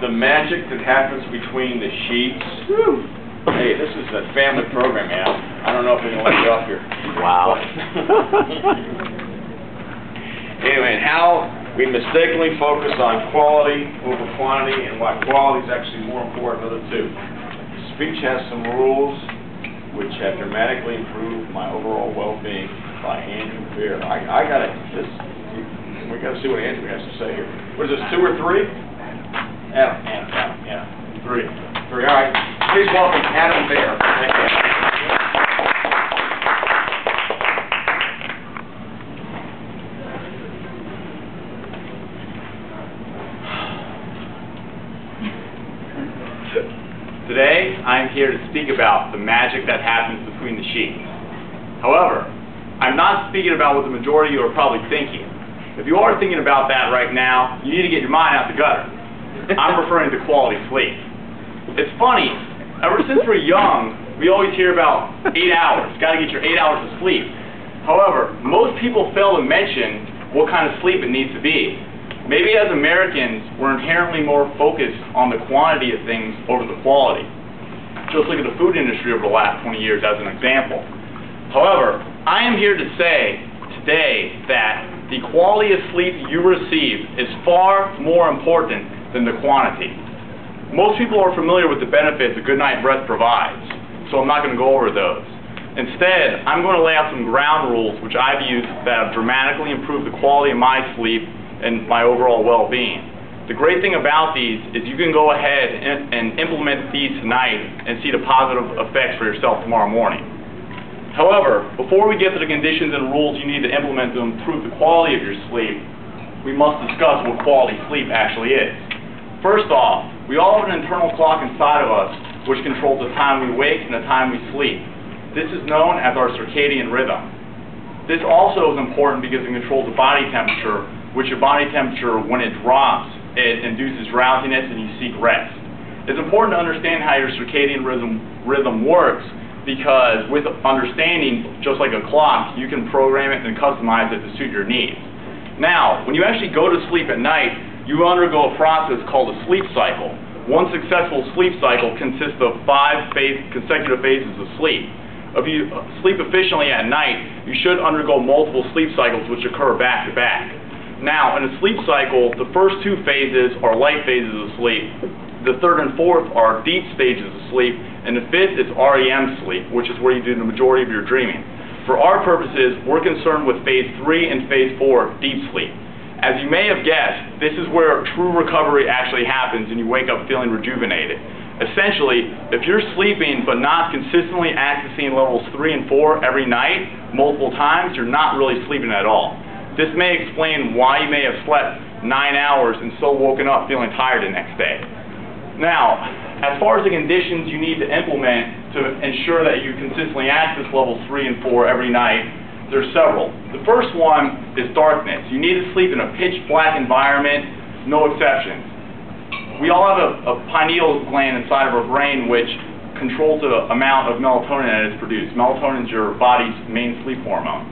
the magic that happens between the sheets. Woo. Hey, this is a family program, man. I don't know if anyone will let you up here. Wow. Anyway, how we mistakenly focus on quality over quantity, and why quality is actually more important than the two. Speech has some rules which have dramatically improved my overall well-being by Andrew Bair. I gotta we gotta see what Andrew has to say here. What is this, 2 or 3? Adam, 3. All right. Please welcome Adam Bair. Thank you. Today, I'm here to speak about the magic that happens between the sheets. However, I'm not speaking about what the majority of you are probably thinking. If you are thinking about that right now, you need to get your mind out the gutter. I'm referring to quality sleep. It's funny, ever since we're young, we always hear about 8 hours. Got to get your 8 hours of sleep. However, most people fail to mention what kind of sleep it needs to be. Maybe as Americans, we're inherently more focused on the quantity of things over the quality. Just look at the food industry over the last 20 years as an example. However, I am here to say today that the quality of sleep you receive is far more important than the quantity. Most people are familiar with the benefits a good night's rest provides, so I'm not going to go over those. Instead, I'm going to lay out some ground rules which I've used that have dramatically improved the quality of my sleep and my overall well-being. The great thing about these is you can go ahead and implement these tonight and see the positive effects for yourself tomorrow morning. However, before we get to the conditions and rules you need to implement to improve the quality of your sleep, we must discuss what quality sleep actually is. First off, we all have an internal clock inside of us which controls the time we wake and the time we sleep. This is known as our circadian rhythm. This also is important because it controls the body temperature, which your body temperature, when it drops, it induces drowsiness and you seek rest. It's important to understand how your circadian rhythm works, because with understanding, just like a clock, you can program it and customize it to suit your needs. Now, when you actually go to sleep at night, you undergo a process called a sleep cycle. One successful sleep cycle consists of 5 consecutive phases of sleep. If you sleep efficiently at night, you should undergo multiple sleep cycles which occur back to back. Now, in a sleep cycle, the first 2 phases are light phases of sleep. The 3rd and 4th are deep stages of sleep, and the 5th is REM sleep, which is where you do the majority of your dreaming. For our purposes, we're concerned with phase 3 and phase 4, deep sleep. As you may have guessed, this is where true recovery actually happens and you wake up feeling rejuvenated. Essentially, if you're sleeping but not consistently accessing levels 3 and 4 every night, multiple times, you're not really sleeping at all. This may explain why you may have slept 9 hours and still woken up feeling tired the next day. Now, as far as the conditions you need to implement to ensure that you consistently access levels 3 and 4 every night, there's several. The first one is darkness. You need to sleep in a pitch black environment, no exceptions. We all have a pineal gland inside of our brain which controls the amount of melatonin that is produced. Melatonin is your body's main sleep hormone.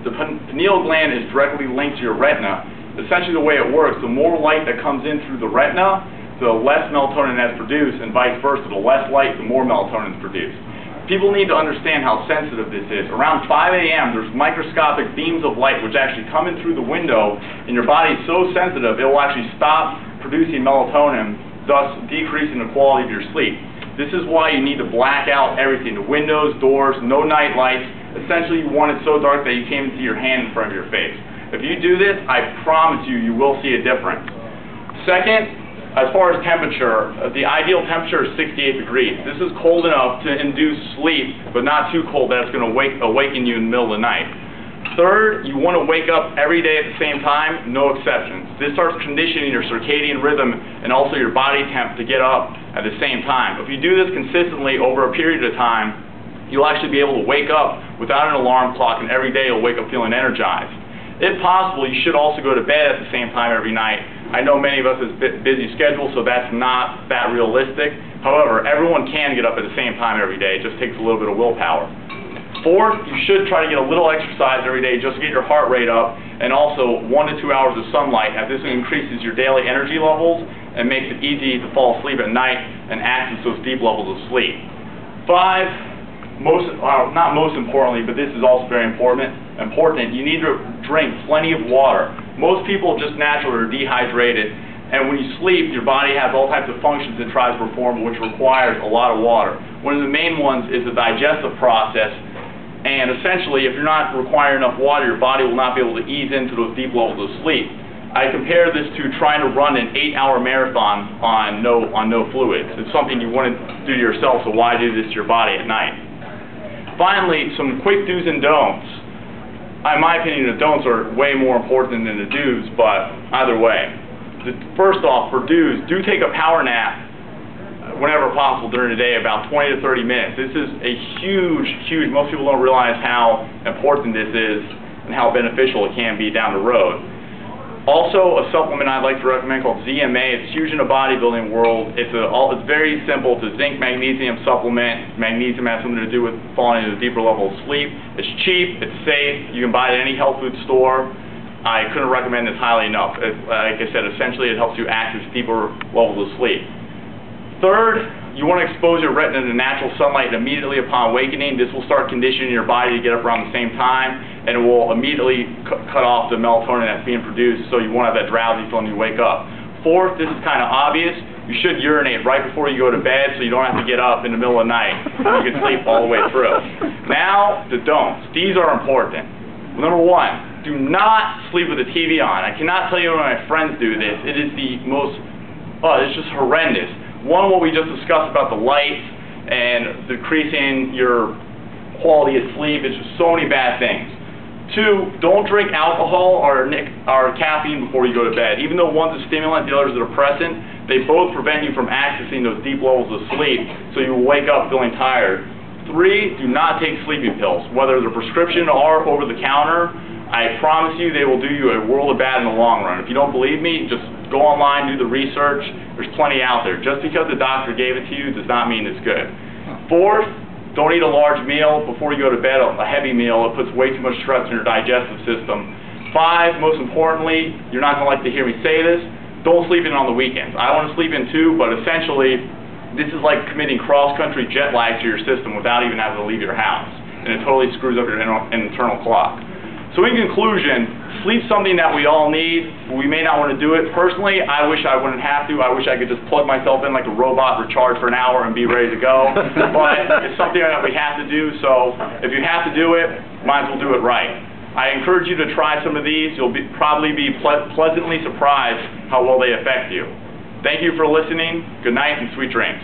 The pineal gland is directly linked to your retina. Essentially the way it works, the more light that comes in through the retina, the less melatonin that's produced, and vice versa. The less light, the more melatonin is produced. People need to understand how sensitive this is. Around 5 a.m., there's microscopic beams of light which actually come in through the window, and your body is so sensitive it will actually stop producing melatonin, thus decreasing the quality of your sleep. This is why you need to black out everything, the windows, doors, no night lights. Essentially, you want it so dark that you can't even see your hand in front of your face. If you do this, I promise you, you will see a difference. Second, as far as temperature, the ideal temperature is 68 degrees. This is cold enough to induce sleep, but not too cold that it's going to awaken you in the middle of the night. Third, you want to wake up every day at the same time, no exceptions. This starts conditioning your circadian rhythm and also your body temp to get up at the same time. If you do this consistently over a period of time, you'll actually be able to wake up without an alarm clock, and every day you'll wake up feeling energized. If possible, you should also go to bed at the same time every night. I know many of us have busy schedules, so that's not that realistic. However, everyone can get up at the same time every day. It just takes a little bit of willpower. Fourth, you should try to get a little exercise every day just to get your heart rate up, and also 1 to 2 hours of sunlight, as this increases your daily energy levels and makes it easy to fall asleep at night and access those deep levels of sleep. 5, not most importantly, but this is also very important, you need to drink plenty of water. Most people just naturally are dehydrated, and when you sleep, your body has all types of functions it tries to perform, which requires a lot of water. One of the main ones is the digestive process, and essentially, if you're not requiring enough water, your body will not be able to ease into those deep levels of sleep. I compare this to trying to run an 8-hour marathon on no fluids. It's something you want to do to yourself, so why do this to your body at night? Finally, some quick do's and don'ts. In my opinion, the don'ts are way more important than the do's, but either way. First off, for do's, do take a power nap whenever possible during the day, about 20 to 30 minutes. This is a huge, most people don't realize how important this is and how beneficial it can be down the road. Also, a supplement I'd like to recommend called ZMA. It's huge in the bodybuilding world. It's very simple. It's a zinc magnesium supplement. Magnesium has something to do with falling into a deeper level of sleep. It's cheap, it's safe. You can buy it at any health food store. I couldn't recommend this highly enough. Like I said, essentially it helps you access deeper levels of sleep. Third, you want to expose your retina to natural sunlight immediately upon awakening. This will start conditioning your body to get up around the same time, and it will immediately cut off the melatonin that's being produced, so you won't have that drowsy feeling when you wake up. Fourth, this is kind of obvious, you should urinate right before you go to bed so you don't have to get up in the middle of the night. You can sleep all the way through. Now, the don'ts. These are important. Number 1, do not sleep with the TV on. I cannot tell you when my friends do this. It is the most, it's just horrendous. One, what we just discussed about the lights and decreasing your quality of sleep. It's just so many bad things. 2, don't drink alcohol or caffeine before you go to bed. Even though one's a stimulant, the other's a depressant, they both prevent you from accessing those deep levels of sleep, so you will wake up feeling tired. 3, do not take sleeping pills, whether they're prescription or over the counter. I promise you they will do you a world of bad in the long run. If you don't believe me, just go online, do the research. There's plenty out there. Just because the doctor gave it to you does not mean it's good. 4th, don't eat a large meal before you go to bed, a heavy meal. It puts way too much stress in your digestive system. 5, most importantly, you're not going to like to hear me say this, don't sleep in on the weekends. I want to sleep in too, but essentially, this is like committing cross-country jet lag to your system without even having to leave your house. And it totally screws up your internal clock. So in conclusion, sleep's something that we all need. We may not want to do it. Personally, I wish I wouldn't have to. I wish I could just plug myself in like a robot, recharge for an hour, and be ready to go. But it's something that we have to do, so if you have to do it, might as well do it right. I encourage you to try some of these. You'll probably be pleasantly surprised how well they affect you. Thank you for listening. Good night and sweet dreams.